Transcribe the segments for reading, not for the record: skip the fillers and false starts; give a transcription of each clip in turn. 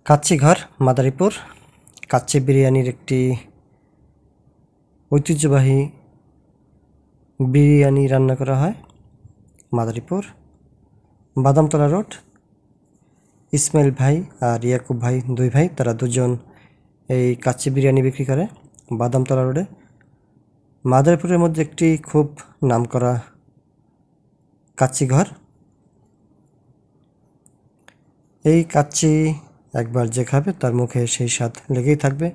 কাচ্চি ঘর মাদারীপুর কাচ্চি বিরিয়ানির একটি ঐতিহ্যবাহী বিরিয়ানি রান্না করা হয় মাদারীপুর বাদামতলা রোড। ইসমাইল ভাই আর ইয়াকুব ভাই দুই ভাই, তারা দুজন এই কাচ্চি বিরিয়ানি বিক্রি করে বাদামতলা রোডে। মাদারীপুরের মধ্যে একটি খুব নামকরা কাচ্চি ঘর। এই কাচ্চি একবার যে খাবে তার মুখে সেই স্বাদ লেগেই থাকবে।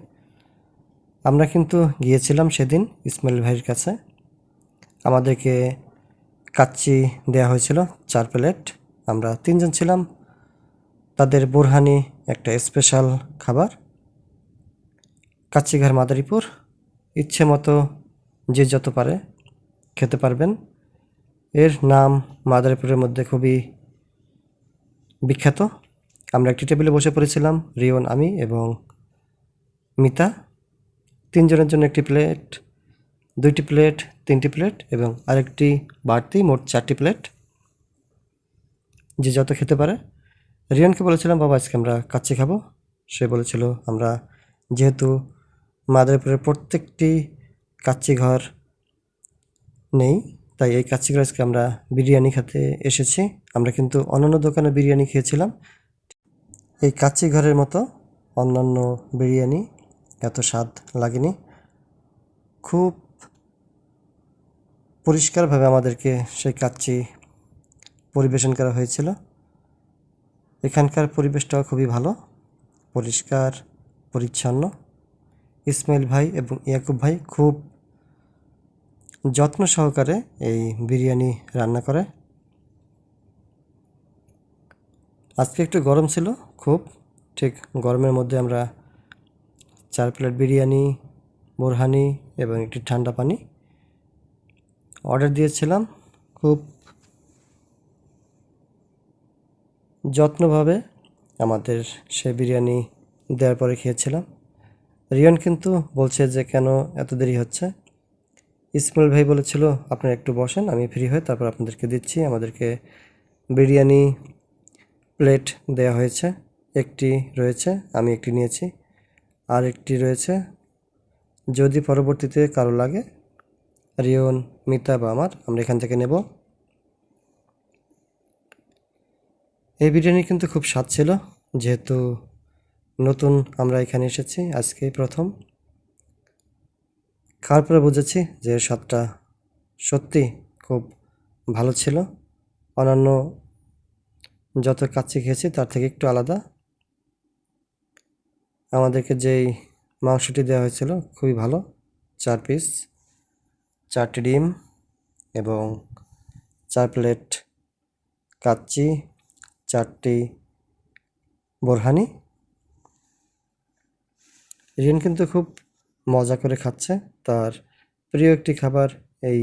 আমরা কিন্তু গিয়েছিলাম সেদিন ইসমাইল ভাইয়ের কাছে। আমাদেরকে কাচ্চি দেওয়া হয়েছিল 4 প্লেট। আমরা 3 জন ছিলাম। তাদের বোরহানি একটা স্পেশাল খাবার। কাচ্চি ঘর মাদারীপুর, ইচ্ছে মতো যে যত পারে খেতে পারবেন। এর নাম মাদারীপুরের মধ্যে খুবই বিখ্যাত। আমরা একটি টেবিলে বসে পড়েছিলাম, রিয়ন, আমি এবং মিতা। 3 জনের জন্য একটি প্লেট, 2টি প্লেট, 3টি প্লেট এবং আরেকটি বাড়তি, মোট 4টি প্লেট, যে যত খেতে পারে। রিয়নকে বলেছিলাম, বাবা আজকে আমরা কাচ্চি খাবো। সে বলেছিল, আমরা যেহেতু মাদারীপুরের প্রত্যেকটি কাচ্চি ঘর নেই, তাই এই কাচ্চি ঘর আজকে আমরা বিরিয়ানি খেতে এসেছি। আমরা কিন্তু অন্যান্য দোকানে বিরিয়ানি খেয়েছিলাম, এই কাচ্চি ঘরের মতো অন্যান্য বিরিয়ানি এত স্বাদ লাগেনি। খুব পরিষ্কারভাবে আমাদেরকে সেই কাচ্চি পরিবেশন করা হয়েছিল। এখানকার পরিবেশটাও খুবই ভালো, পরিষ্কার পরিচ্ছন্ন। ইসমাইল ভাই এবং ইয়াকুব ভাই খুব যত্ন সহকারে এই বিরিয়ানি রান্না করে। আজকে একটু গরম ছিল, খুব ঠিক গরমের মধ্যে আমরা 4 প্লেট বিরিয়ানি, বোরহানি এবং একটি ঠান্ডা পানি অর্ডার দিয়েছিলাম। খুব যত্নভাবে আমাদের সে বিরিয়ানি দেওয়ার পরে খেয়েছিলাম। রিয়ন কিন্তু বলছে যে কেন এত দেরি হচ্ছে। ইসমাইল ভাই বলেছিল, আপনারা একটু বসেন, আমি ফ্রি হয়ে তারপর আপনাদেরকে দিচ্ছি। আমাদেরকে বিরিয়ানি প্লেট দেওয়া হয়েছে, একটি রয়েছে, আমি একটি নিয়েছি, আর একটি রয়েছে। যদি পরবর্তীতে কারো লাগে, রিয়ন, মিতা বা আমরা এখান থেকে নেব। এই বিরিয়ানি কিন্তু খুব স্বাদ ছিল, যেহেতু নতুন আমরা এখানে এসেছি, আজকেই প্রথম। খাওয়ার পরে বুঝেছি যে স্বাদটা সত্যি খুব ভালো ছিল। অন্যান্য যত কাচ্চি খেয়েছি তার থেকে একটু আলাদা। আমাদেরকে যেই মাংসটি দেওয়া হয়েছিল খুবই ভালো, 4 পিস, 4টি ডিম এবং 4 প্লেট কাচ্চি, 4টি বোরহানি। রিয়ন কিন্তু খুব মজা করে খাচ্ছে, তার প্রিয় একটি খাবার এই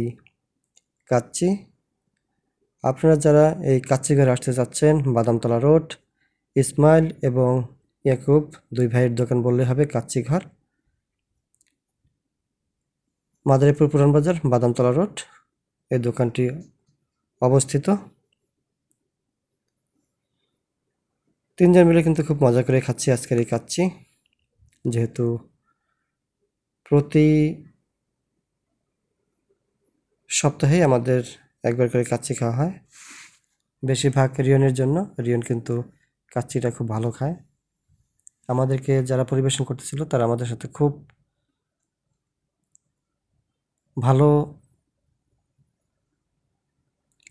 কাচ্চি। আপনারা যারা এই কাচ্চি ঘরে আসতে চাচ্ছেন, বাদামতলা রোড, ইসমাইল এবং ইয়াকুব দুই ভাইয়ের দোকান বললে হবে কাচ্চি ঘর, মাদারীপুর পুরান বাজার, বাদামতলা রোড এই দোকানটি অবস্থিত। 3 জন মিলে কিন্তু খুব মজা করে খাচ্ছি আজকের এই কাচ্চি। যেহেতু প্রতি সপ্তাহে আমাদের একবার করে কাচ্চি খাওয়া হয়, বেশিরভাগ রিয়নের জন্য। রিয়ন কিন্তু কাচ্চিটা খুব ভালো খায়। আমাদেরকে যারা পরিবেশন করতেছিল তারা আমাদের সাথে খুব ভালো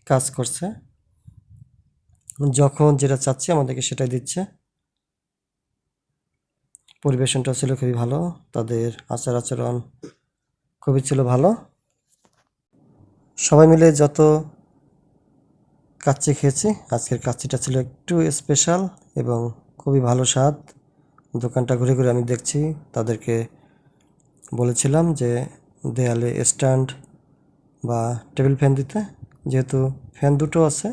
কাজ করছে, যখন যেটা চাচ্ছি আমাদেরকে সেটাই দিচ্ছে। পরিবেশনটা ছিল খুবই ভালো, তাদের আচার আচরণ খুবই ছিল ভালো। সবাই মিলে যত কাচ্চি খেয়েছি, আজকের কাচ্চিটা ছিল একটু স্পেশাল এবং খুবই ভালো স্বাদ। দোকানটা ঘুরে ঘুরে আমি দেখছি, তাদেরকে বলেছিলাম যে দেয়ালে স্ট্যান্ড বা টেবিল ফ্যান দিতে, যেহেতু ফ্যান দুটো আছে,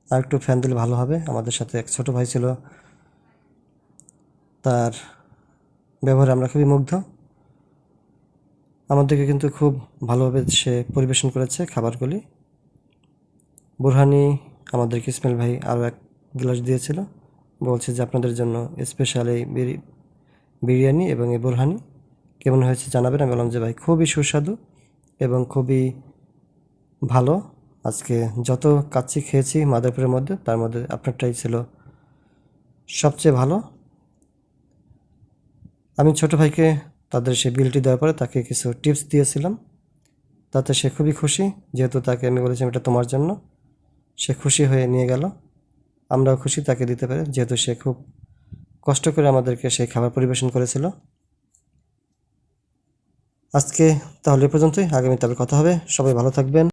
আর একটু ফ্যান দিলে ভালো হবে। আমাদের সাথে এক ছোট ভাই ছিল, তার ব্যবহারে আমরা খুবই মুগ্ধ। আমাদেরকে কিন্তু খুব ভালোভাবে সে পরিবেশন করেছে খাবারগুলি। বোরহানি আমাদেরকে ইসমাইল ভাই আরও 1 গ্লাস দিয়েছিল, বলছে যে আপনাদের জন্য স্পেশাল এই বিরিয়ানি এবং এই বোরহানি কেমন হয়েছে জানাবেন। আমি বললাম যে ভাই খুবই সুস্বাদু এবং খুবই ভালো। আজকে যত কাচ্চি খেয়েছি মাদারীপুরের মধ্যে তার মধ্যে আপনারটাই ছিল সবচেয়ে ভালো। আমি ছোট ভাইকে তাদের সেই বিলটি দেওয়ার পরে তাকে কিছু টিপস দিয়েছিলাম, তাতে সে খুবই খুশি। যেহেতু তাকে আমি বলেছিলাম এটা তোমার জন্য, সে খুশি হয়ে নিয়ে গেল। আমরাও খুশি তাকে দিতে পেরে, যেহেতু সে খুব কষ্ট করে আমাদেরকে সেই খাবার পরিবেশন করেছিল। আজকে তাহলে এ পর্যন্তই, আগামীতে আবার কথা হবে। সবাই ভালো থাকবেন।